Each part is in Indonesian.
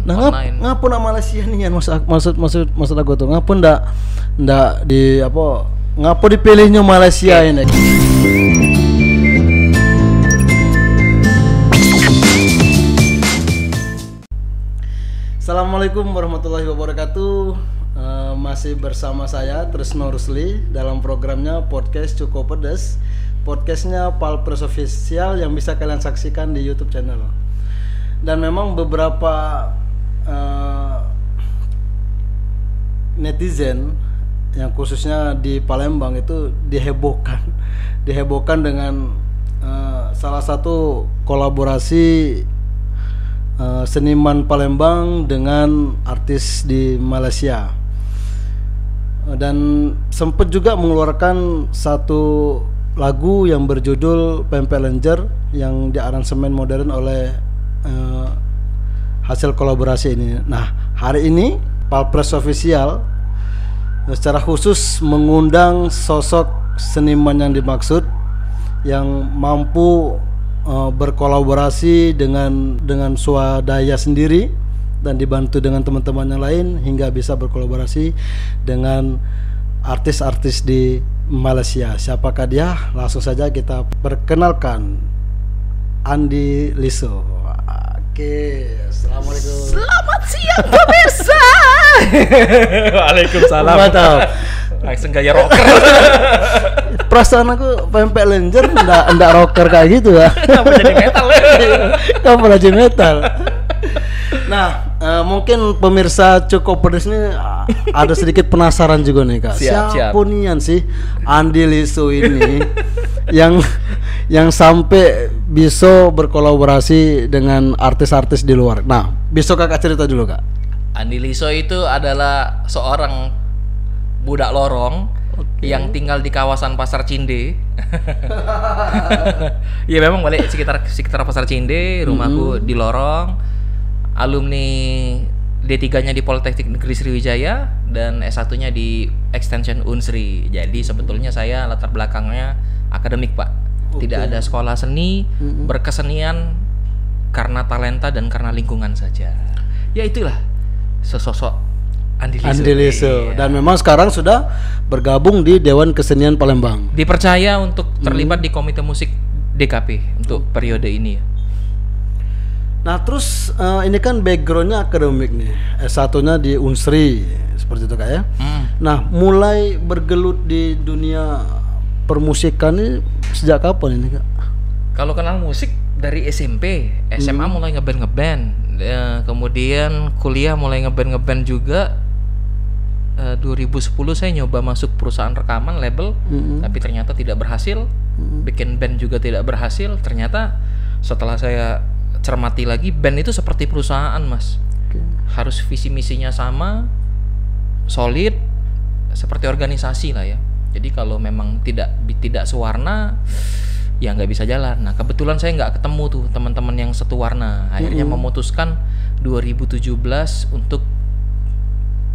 Nah, online. ngapa nak Malaysia nih kan maksud aku tuh ngapa ndak di apa ngapa dipilihnya Malaysia ini? Assalamualaikum warahmatullahi wabarakatuh. Masih bersama saya Tresno Rusli dalam programnya podcast Cukup Pedes. Podcastnya Palpres Official yang bisa kalian saksikan di YouTube channel. Dan memang beberapa netizen yang khususnya di Palembang itu dihebohkan dengan salah satu kolaborasi seniman Palembang dengan artis di Malaysia, dan sempat juga mengeluarkan satu lagu yang berjudul Pempek Lenjer yang diaransemen modern oleh hasil kolaborasi ini. Nah, hari ini Palpres Official secara khusus mengundang sosok seniman yang dimaksud yang mampu berkolaborasi dengan swadaya sendiri dan dibantu dengan teman-teman yang lain hingga bisa berkolaborasi dengan artis-artis di Malaysia. Siapakah dia? Langsung saja kita perkenalkan, Andi Liso. Oke, assalamualaikum. Selamat siang pemirsa. Waalaikumsalam. Mantap. Langsung gaya rocker. Perasaan aku Pempek Lenjer ndak rocker kayak gitu ya. Kenapa jadi metal? Kamu lagi metal. Nah, mungkin pemirsa Cukup Pedes ini ada sedikit penasaran juga nih Kak. Siap. Siapa nian sih Andi Liso ini yang sampai bisa berkolaborasi dengan artis-artis di luar. Nah, bisa Kakak cerita dulu Kak. Andi Liso itu adalah seorang budak lorong yang tinggal di kawasan Pasar Cinde. Ya memang balik sekitar Pasar Cinde, rumahku di lorong. Alumni D3-nya di Politeknik Negeri Sriwijaya dan S1-nya di Extension Unsri. Jadi sebetulnya saya latar belakangnya akademik, Pak. Tidak ada sekolah seni, berkesenian karena talenta dan karena lingkungan saja. Ya itulah sesosok Andi Liso. Dan memang sekarang sudah bergabung di Dewan Kesenian Palembang. Dipercaya untuk terlibat di Komite Musik DKP untuk periode ini ya. Nah, terus ini kan backgroundnya akademik nih, S1-nya di Unsri seperti itu Kak ya. Nah, mulai bergelut di dunia permusikan ini sejak kapan ini Kak? Kalau kenal musik dari SMP, SMA mulai ngeband, kemudian kuliah mulai ngeband juga. 2010 saya nyoba masuk perusahaan rekaman label, tapi ternyata tidak berhasil. Bikin band juga tidak berhasil. Ternyata setelah saya cermati lagi, band itu seperti perusahaan Mas. Harus visi misinya sama, solid, seperti organisasi lah ya. Jadi kalau memang tidak sewarna, ya nggak bisa jalan. Nah kebetulan saya nggak ketemu tuh teman-teman yang satu warna. Akhirnya memutuskan 2017 untuk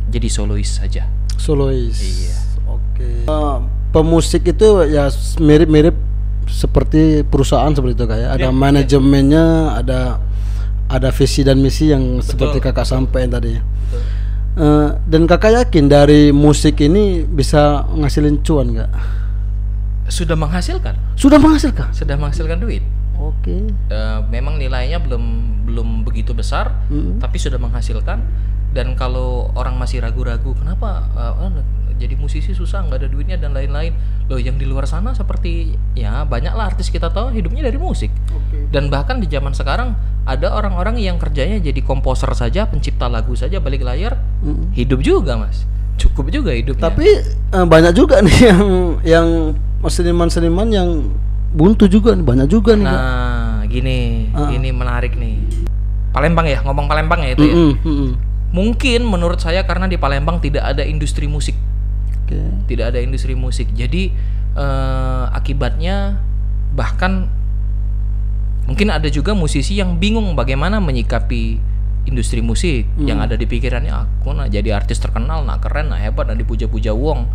jadi solois saja. Solois. Iya. Oke. Pemusik itu ya mirip-mirip seperti perusahaan seperti itu kayak ada manajemennya, ada visi dan misi yang seperti Kakak sampaikan tadi. Dan Kakak yakin dari musik ini bisa ngasilin cuan nggak? Sudah menghasilkan. Sudah menghasilkan. Sudah menghasilkan duit. Oke. Memang nilainya belum begitu besar, tapi sudah menghasilkan. Dan kalau orang masih ragu-ragu, kenapa jadi musisi susah, nggak ada duitnya dan lain-lain. Loh, yang di luar sana seperti ya banyaklah artis kita tahu hidupnya dari musik. Dan bahkan di zaman sekarang ada orang-orang yang kerjanya jadi komposer saja, pencipta lagu saja, balik layar hidup juga Mas. Cukup juga hidupnya. Tapi banyak juga nih yang seniman-seniman yang buntu juga nih, banyak juga nih. Nah, gini menarik nih. Palembang ya, ngomong Palembang ya itu ya. Mungkin menurut saya karena di Palembang tidak ada industri musik. Tidak ada industri musik. Jadi akibatnya bahkan mungkin ada juga musisi yang bingung bagaimana menyikapi industri musik yang ada di pikirannya, aku nak jadi artis terkenal, nak keren, nak hebat, nak dipuja-puja wong.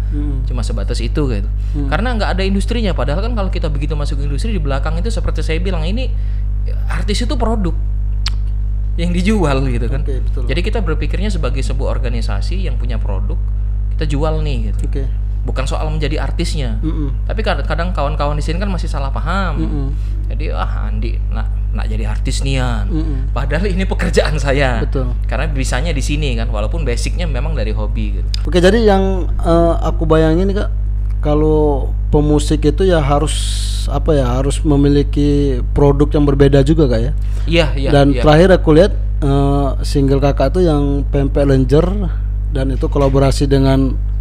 Cuma sebatas itu gitu. Karena nggak ada industrinya. Padahal kan kalau kita begitu masuk industri, di belakang itu seperti saya bilang, ini artis itu produk. yang dijual gitu kan. Oke, betul. Jadi kita berpikirnya sebagai sebuah organisasi yang punya produk, kita jual nih gitu. Oke. Bukan soal menjadi artisnya. Tapi kadang kawan-kawan di sini kan masih salah paham. Jadi Andi nak jadi artis nian. Padahal ini pekerjaan saya. Betul. Karena bisanya di sini kan, walaupun basicnya memang dari hobi gitu. Oke, jadi yang aku bayangin Kak, kalau pemusik itu ya harus apa ya, harus memiliki produk yang berbeda juga Kak ya. Iya. Dan terakhir aku lihat single Kakak itu yang Pempek Lenjer, dan itu kolaborasi dengan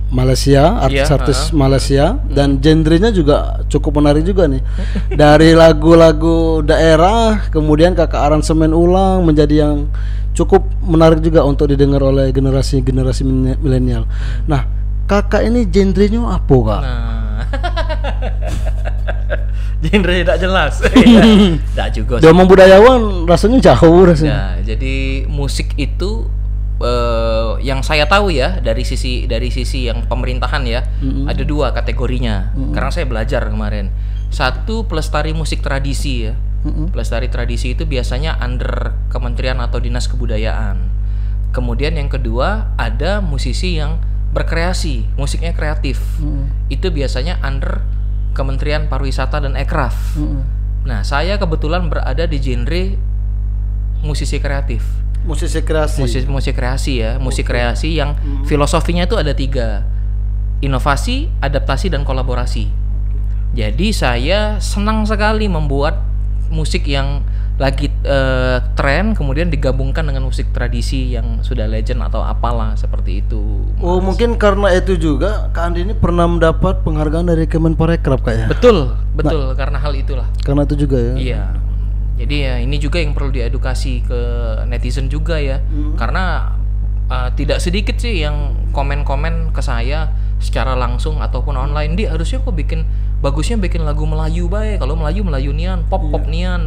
Malaysia, artis-artis Malaysia, dan genrenya juga cukup menarik juga nih. Dari lagu-lagu daerah, kemudian Kakak aransemen ulang menjadi yang cukup menarik juga untuk didengar oleh generasi milenial. Nah, Kakak ini genrenya apa Kak? Genre tidak jelas. Tidak juga sih. Ngomong budayawan rasanya jauh rasanya. Nah, jadi musik itu yang saya tahu ya dari sisi yang pemerintahan ya, ada dua kategorinya. Karena saya belajar kemarin. Satu, pelestari musik tradisi ya. Pelestari tradisi itu biasanya under kementerian atau dinas kebudayaan. Kemudian yang kedua, ada musisi yang berkreasi, musiknya kreatif. Itu biasanya under Kementerian Pariwisata dan Ekraf. Nah, saya kebetulan berada di genre musisi kreatif. Musik kreasi ya, musik kreasi yang filosofinya itu ada 3: inovasi, adaptasi, dan kolaborasi. Jadi saya senang sekali membuat musik yang lagi tren, kemudian digabungkan dengan musik tradisi yang sudah legend atau apalah seperti itu. Oh, mungkin karena itu juga Kak Andi ini pernah mendapat penghargaan dari Kemenparekraf Kak ya? Betul, karena hal itulah. Karena itu juga ya? Iya. Jadi ya ini juga yang perlu diedukasi ke netizen juga ya. Karena tidak sedikit sih yang komen-komen ke saya secara langsung ataupun online, "Di, harusnya kok bagusnya bikin lagu Melayu bae. Kalau Melayu nian, pop nian.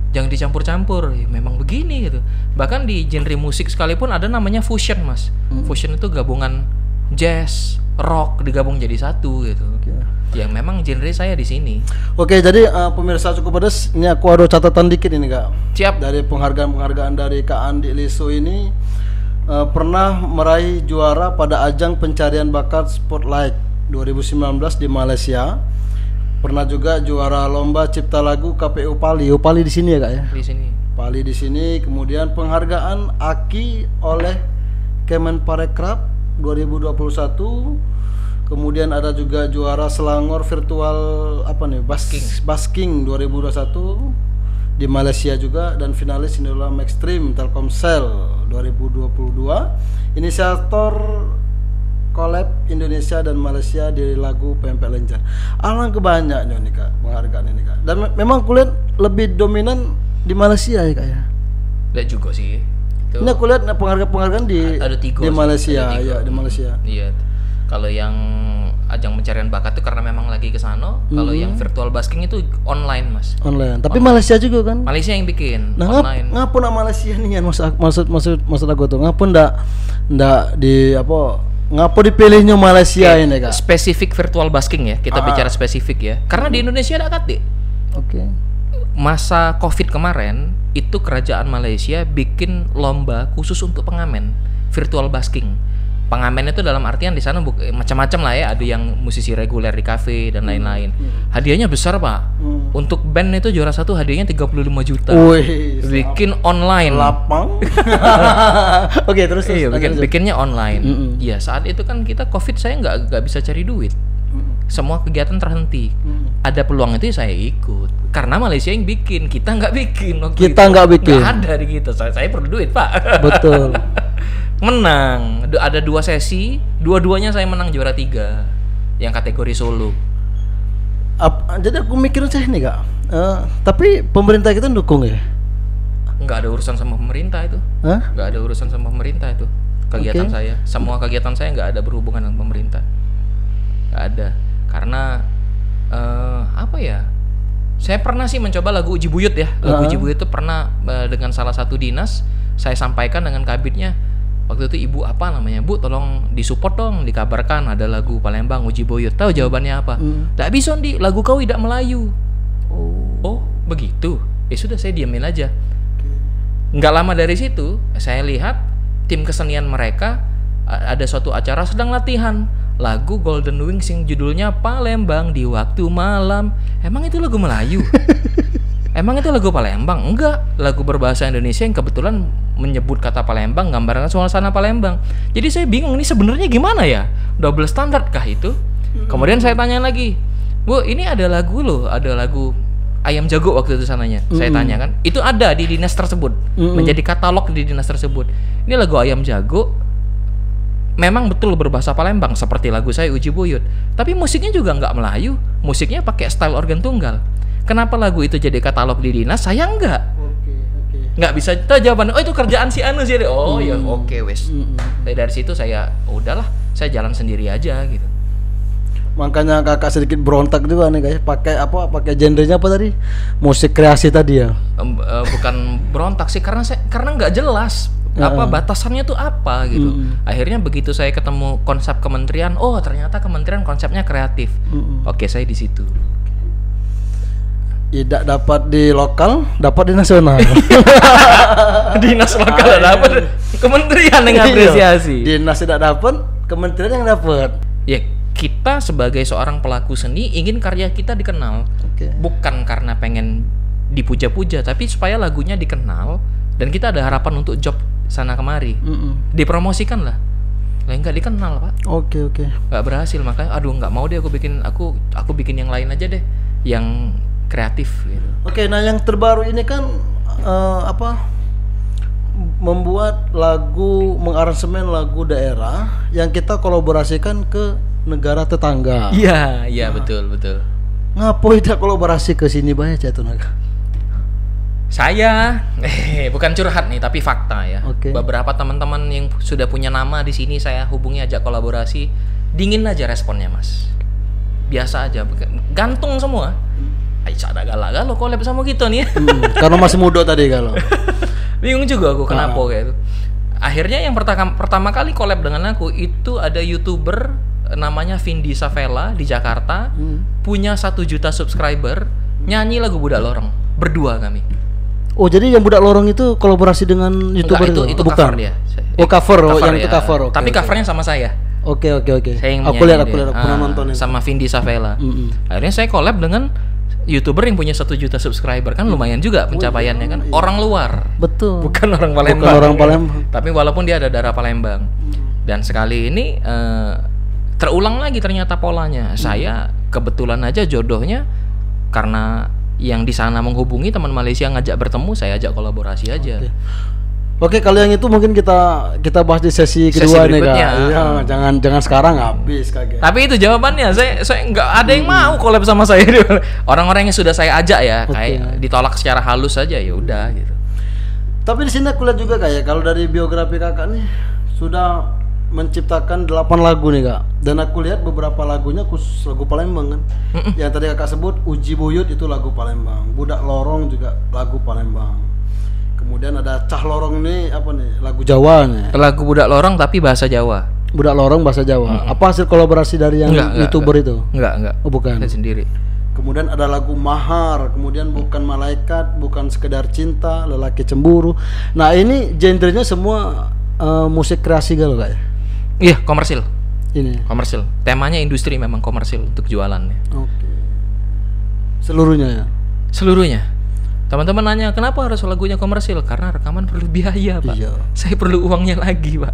Jangan dicampur-campur." Ya, memang begini gitu. Bahkan di genre musik sekalipun ada namanya fusion, Mas. Fusion itu gabungan jazz, rock digabung jadi satu gitu. Ya memang genre saya di sini. Oke, jadi pemirsa Cukup Pedas, ini aku ada catatan dikit ini Kak. Siap. Dari penghargaan dari Kak Andi Liso ini pernah meraih juara pada ajang pencarian bakat Spotlight 2019 di Malaysia. Pernah juga juara lomba cipta lagu KPU Pali. Pali di sini ya Kak ya? Di sini. Pali di sini. Kemudian penghargaan AKI oleh Kemenparekraf 2021. Kemudian ada juga juara Selangor virtual Basking 2021 di Malaysia juga, dan finalis Idola Maxstream Telkomsel 2022. Inisiator collab Indonesia dan Malaysia di lagu Pempek Lenjer. Alangkah banyaknya nih Kak penghargaan ini Kak. Dan memang kulihat lebih dominan di Malaysia ya Kak ya? Tidak juga sih. Itu ini aku lihat penghargaan di Malaysia ya, di Malaysia. Iya. Kalau yang ajang pencarian bakat itu karena memang lagi ke sana. Kalau yang virtual basking itu online, Mas. Online. Tapi online. Malaysia juga kan? Malaysia yang bikin. Nah, online. Ngapun Malaysia nih kan maksud aku tuh. Ngapun ndak di apa? Ngapa dipilihnya Malaysia ini Kak? Spesifik virtual basking ya. Kita bicara spesifik ya. Karena di Indonesia ada Kak. Oke. Masa Covid kemarin itu kerajaan Malaysia bikin lomba khusus untuk pengamen virtual basking. Pengamen itu dalam artian di sana macam-macam lah ya, ada yang musisi reguler di kafe dan lain-lain. Hadiahnya besar Pak. Untuk band itu juara 1 hadiahnya 35 juta. Bikin online. Lapang. Oke, terus iya, bikinnya online. Iya, saat itu kan kita Covid, saya nggak bisa cari duit. Semua kegiatan terhenti. Ada peluang itu saya ikut. Karena Malaysia yang bikin, kita nggak bikin. Kita nggak bikin. Nggak ada di kita. Saya perlu duit Pak. Betul. Menang, ada 2 sesi, dua-duanya saya menang juara 3 yang kategori solo. Jadi aku mikir aja nih Kak, tapi pemerintah kita dukung ya? Nggak ada urusan sama pemerintah itu. Nggak ada urusan sama pemerintah itu. Kegiatan saya, semua kegiatan saya nggak ada berhubungan dengan pemerintah. Nggak ada, karena apa ya? Saya pernah sih mencoba lagu Uji Buyut ya. Lagu Uji Buyut itu pernah dengan salah satu dinas. Saya sampaikan dengan kabitnya. Waktu itu ibu apa namanya, Bu tolong disupport dong, dikabarkan ada lagu Palembang Uji Buyut. Tahu jawabannya apa? Tidak bisa lagu kau tidak Melayu. Oh begitu. Ya sudah, saya diamin aja. Nggak lama dari situ saya lihat tim kesenian mereka ada suatu acara sedang latihan lagu Golden Wings yang judulnya Palembang di Waktu Malam. Emang itu lagu Melayu? Emang itu lagu Palembang? Enggak, lagu berbahasa Indonesia yang kebetulan menyebut kata Palembang, gambarkan suasana Palembang. Jadi saya bingung ini sebenarnya gimana ya? Double standard kah itu? Kemudian saya tanya lagi, Bu, ini ada lagu loh, ada lagu Ayam Jago waktu itu sananya. Saya tanya kan, itu ada di dinas tersebut, menjadi katalog di dinas tersebut. Ini lagu Ayam Jago, memang betul berbahasa Palembang seperti lagu saya Uji Buyut, tapi musiknya juga nggak Melayu, musiknya pakai style organ tunggal. Kenapa lagu itu jadi katalog di dinas, saya enggak? Nggak bisa itu jawaban. Oh, itu kerjaan si Anu sih. Oh ya oke wes. Dari situ saya udahlah, saya jalan sendiri aja gitu. Makanya kakak sedikit berontak juga nih guys. Pakai genrenya apa tadi? Musik kreasi tadi ya? Bukan berontak sih, karena nggak jelas apa batasannya tuh apa gitu. Akhirnya begitu saya ketemu konsep kementerian, oh ternyata kementerian konsepnya kreatif. Oke, saya di situ. Tidak dapat di lokal, dapat di nasional. Dinas lokal dapat, kementerian yang apresiasi. Dinas tidak dapat, kementerian yang dapat. Ya, kita sebagai seorang pelaku seni ingin karya kita dikenal, bukan karena pengen dipuja-puja, tapi supaya lagunya dikenal dan kita ada harapan untuk job sana kemari, dipromosikan lah. Nggak dikenal pak. Oke. Nggak berhasil, makanya aduh nggak mau deh, aku bikin yang lain aja deh, yang kreatif gitu. Oke, nah yang terbaru ini kan membuat lagu, mengaransemen lagu daerah yang kita kolaborasikan ke negara tetangga. Iya, betul. Ngapain tidak kolaborasi ke sini banyak ya Naga? Saya bukan curhat nih, tapi fakta ya. Beberapa teman-teman yang sudah punya nama di sini saya hubungi, ajak kolaborasi, dingin aja responnya mas. Biasa aja, gantung semua. Ada galak-galak collab sama kita nih. Karena masih muda tadi kalau. Bingung juga aku kenapa kayak itu. Akhirnya yang pertama kali collab dengan aku itu ada YouTuber namanya Vindi Savela di Jakarta, punya 1 juta subscriber, nyanyi lagu Budak Lorong, berdua kami. Oh, jadi yang Budak Lorong itu kolaborasi dengan YouTuber? Enggak, itu bukan? Cover dia. Cover yang ya. itu cover. Tapi covernya sama saya. Oke. Saya yang aku lihat pernah nonton itu. Sama Vindi Savela. Akhirnya saya collab dengan YouTuber yang punya 1 juta subscriber, kan lumayan juga pencapaiannya kan. Orang luar. Betul. Bukan orang Palembang. Tapi walaupun dia ada darah Palembang. Dan sekali ini terulang lagi ternyata polanya. Saya kebetulan aja jodohnya karena yang di sana menghubungi teman Malaysia ngajak bertemu, saya ajak kolaborasi aja. Oke, kalau yang itu mungkin kita bahas di sesi kedua nih Kak. Iya, jangan sekarang habis kaget. Tapi itu jawabannya, saya nggak ada yang mau collab sama saya. Orang-orang yang sudah saya ajak ya, kayak ditolak secara halus saja, ya udah gitu. Tapi di sini aku lihat juga kayak kalau dari biografi Kakak nih sudah menciptakan 8 lagu nih Kak. Dan aku lihat beberapa lagunya khusus lagu Palembang kan. Yang tadi Kakak sebut Uji Buyut itu lagu Palembang, Budak Lorong juga lagu Palembang. Kemudian ada Cah Lorong ini apa nih? Lagu Jawa nih. Lagu Budak Lorong tapi bahasa Jawa. Budak Lorong bahasa Jawa. Apa hasil kolaborasi dari yang YouTuber itu? Enggak. Oh, bukan. Saya sendiri. Kemudian ada lagu Mahar, kemudian Bukan Malaikat, Bukan Sekedar Cinta, Lelaki Cemburu. Nah, ini genrenya semua musik kreasi galau Kak ya? Iya, komersil. Ini. Komersil. Temanya industri, memang komersil untuk jualannya. Oke. Seluruhnya ya? Seluruhnya. Teman-teman nanya, kenapa harus lagunya komersil? Karena rekaman perlu biaya, Pak. Iya. Saya perlu uangnya lagi, Pak.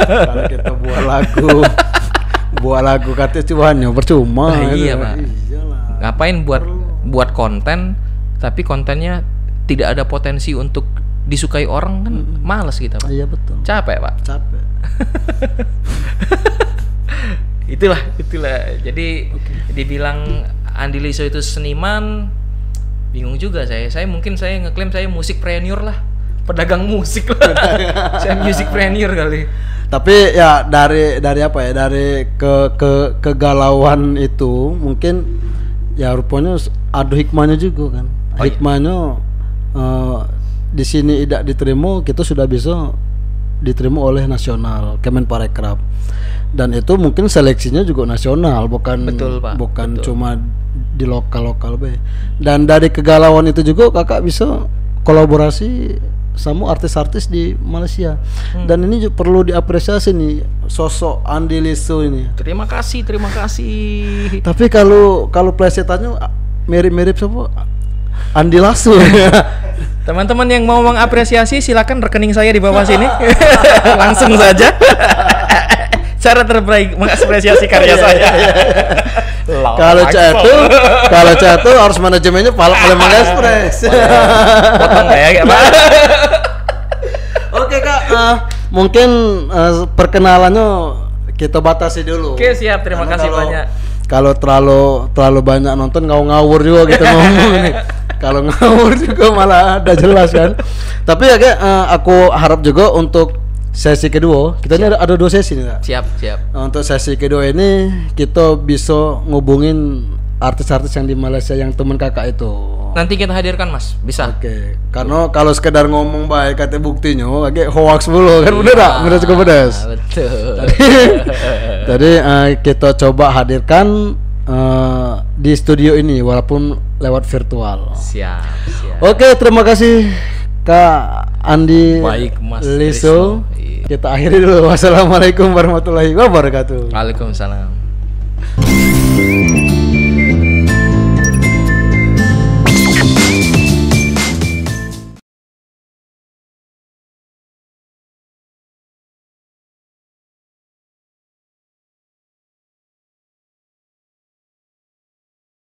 Kalau kita buat lagu kata cuannya percuma. Iya, Pak. Iyalah. Ngapain buat konten tapi kontennya tidak ada potensi untuk disukai orang, kan malas kita, Pak. Iya, betul. Capek, Pak. Capek. Itulah. Jadi dibilang Andi Liso itu seniman, bingung juga saya. Mungkin saya ngeklaim saya musikpreneur lah, pedagang musik lah. Saya musikpreneur kali. Tapi ya dari apa ya? Dari kegalauan itu mungkin ya rupanya ada hikmahnya juga kan. Hikmahnya di sini tidak diterima, kita sudah bisa diterima oleh nasional Kemenparekraf. Dan itu mungkin seleksinya juga nasional, bukan Betul, Pak. bukan Betul. cuma di lokal be. Dan dari kegalauan itu juga kakak bisa kolaborasi sama artis-artis di Malaysia. Dan ini juga perlu diapresiasi nih sosok Andi Liso ini. Terima kasih, terima kasih. Tapi kalau plesetannya mirip-mirip siapa? Andi Lasso. Teman-teman yang mau mengapresiasi silakan rekening saya di bawah sini. Langsung saja. Cara terbaik mengapresiasi karya saya. Kalau chat itu harus manajemennya Palembang Express. Potong ya, Pak. Oke Kak, mungkin perkenalannya kita batasi dulu. Oke, siap. Terima Karena kasih banyak. Kalau terlalu banyak nonton ngawur juga kita ngomong nih. Kalau ngawur juga malah ada jelas kan. Tapi ya Kak, aku harap juga untuk sesi kedua, kita ini ada 2 sesi nih Kak. Siap. Untuk sesi kedua ini kita bisa ngubungin artis-artis yang di Malaysia yang teman kakak itu. Nanti kita hadirkan, Mas. Bisa. Oke, karena kalau sekedar ngomong baik kata buktinya agak hoax dulu kan, bener tak? Bener cukup pedas. Betul. Tadi kita coba hadirkan di studio ini walaupun lewat virtual. Siap. Oke, terima kasih Kak Andi Baik, Mas Liso. Iya. Kita akhiri dulu. Wassalamualaikum warahmatullahi wabarakatuh. Waalaikumsalam.